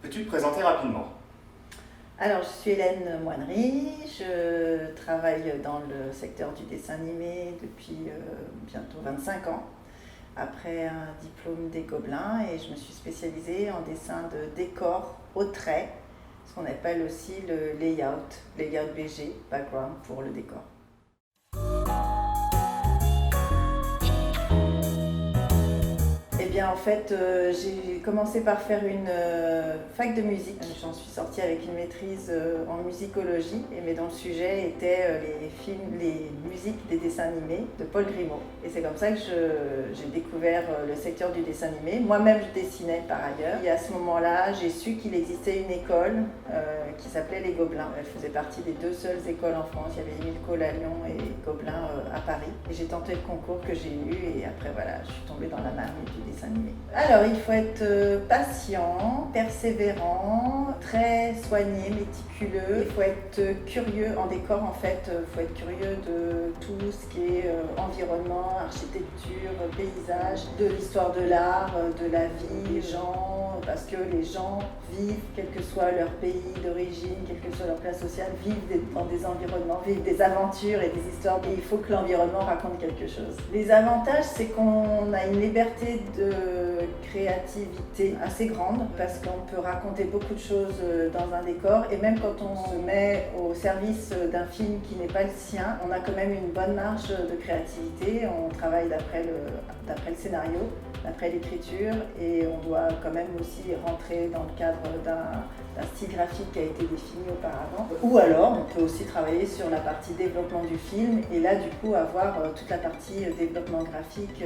Peux-tu te présenter rapidement? Alors, je suis Hélène Moinery, je travaille dans le secteur du dessin animé depuis bientôt 25 ans, après un diplôme des Gobelins, et je me suis spécialisée en dessin de décors au trait, ce qu'on appelle aussi le layout BG, background pour le décor. Eh bien, en fait, j'ai commencé par faire une fac de musique. J'en suis sortie avec une maîtrise en musicologie, mais dont le sujet était les musiques des dessins animés de Paul Grimaud. Et c'est comme ça que j'ai découvert le secteur du dessin animé. Moi-même, je dessinais par ailleurs. Et à ce moment-là, j'ai su qu'il existait une école qui s'appelait les Gobelins. Elle faisait partie des deux seules écoles en France. Il y avait Émile Cole à Lyon et Gobelins à Paris. Et j'ai tenté le concours que j'ai eu, et après, voilà, je suis tombée dans la marmite du dessin animé. Alors, il faut être patient, persévérant, très soigné, méticuleux. Il faut être curieux en décor, en fait. Il faut être curieux de tout ce qui est environnement, architecture, paysage, de l'histoire de l'art, de la vie, des gens, parce que les gens vivent, quel que soit leur pays d'origine, quelle que soit leur classe sociale, vivent dans des environnements, vivent des aventures et des histoires, et il faut que l'environnement raconte quelque chose. Les avantages, c'est qu'on a une liberté de créativité assez grande, parce qu'on peut raconter beaucoup de choses dans un décor, et même quand on se met au service d'un film qui n'est pas le sien, on a quand même une bonne marge de créativité. On travaille d'après le scénario, d'après l'écriture, et on doit quand même aussi rentrer dans le cadre d'un style graphique qui a été défini auparavant. Ou alors, on peut aussi travailler sur la partie développement du film, et là, du coup, avoir toute la partie développement graphique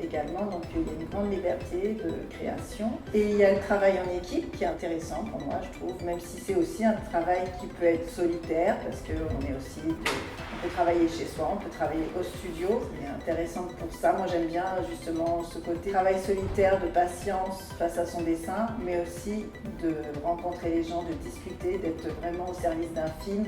également. Donc, il y a une grande liberté de création. Et il y a le travail en équipe qui est intéressant pour moi, je trouve, même si c'est aussi un travail qui peut être solitaire, parce qu'on est aussi... On peut travailler chez soi, on peut travailler au studio, c'est intéressant pour ça. Moi, j'aime bien justement ce côté travail solitaire, de patience face à son dessin, mais aussi de rencontrer les gens, de discuter, d'être vraiment au service d'un film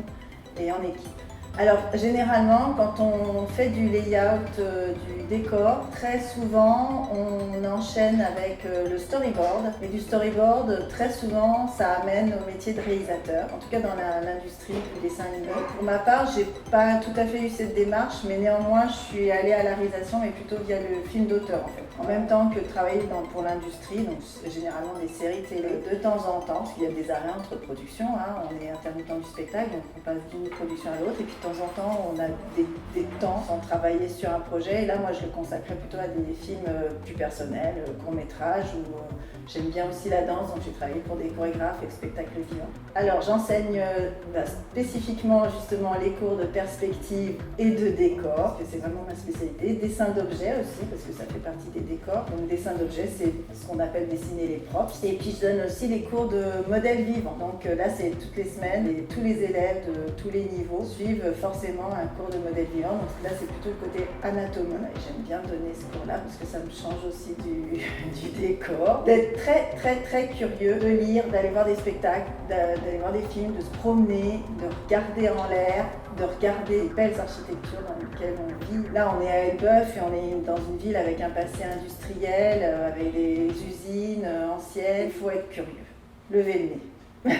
et en équipe. Alors, généralement, quand on fait du layout du décor, très souvent, on enchaîne avec le storyboard. Et du storyboard, très souvent, ça amène au métier de réalisateur, en tout cas dans l'industrie du dessin animé. Pour ma part, j'ai pas tout à fait eu cette démarche, mais néanmoins, je suis allée à la réalisation, mais plutôt via le film d'auteur, en fait. En même temps que travailler pour l'industrie, donc généralement des séries télé, de temps en temps, parce qu'il y a des arrêts entre productions, hein, on est intermittent du spectacle, donc on passe d'une production à l'autre, et puis de temps en temps, on a des temps sans travailler sur un projet. Et là, moi, je le consacrais plutôt à des films plus personnels, courts-métrages, où j'aime bien aussi la danse, donc j'ai travaillé pour des chorégraphes et spectacles vivants. Alors, j'enseigne spécifiquement, justement, les cours de perspective et de décor, que c'est vraiment ma spécialité. Dessin d'objets aussi, parce que ça fait partie des décors. Donc, dessin d'objets, c'est ce qu'on appelle dessiner les props. Et puis, je donne aussi les cours de modèles vivants. Donc là, c'est toutes les semaines, et tous les élèves de tous les niveaux suivent forcément un cours de modèle vivant. Donc là, c'est plutôt le côté anatomie. Et j'aime bien donner ce cours-là parce que ça me change aussi du décor. D'être très, très, très curieux, de lire, d'aller voir des spectacles, d'aller voir des films, de se promener, de regarder en l'air, de regarder les belles architectures dans lesquelles on vit. Là, on est à Elbeuf et on est dans une ville avec un passé industriel, avec des usines anciennes. Il faut être curieux. Levez le nez.